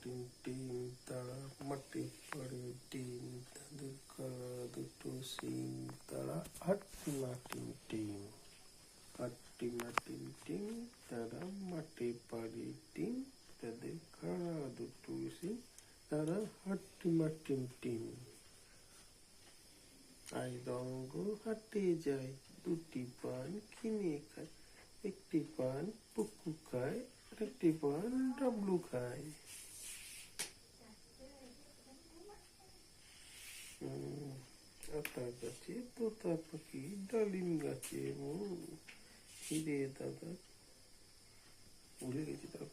Team team তারা মাটি পড়ে ডিম, তাদের কালা দুটো সিং, তারা হাট্টিমা টিম টিম, হাট্টিমা টিম টিম, তারা মাটি পাড়ে ডিম, তাদের কালা দুটো সিং, তারা হাট্টিমা টিম টিম। আই রঙ্গ হাটে যায়, দুটি পান কিনে খায়, একটি পান পুকু খায়, একটি পান ডাবলু খায়। আতা গাছে তোতা পাখি, ডালিম গাছে মৌ, হিরে দাদা ভুলে গেছি তার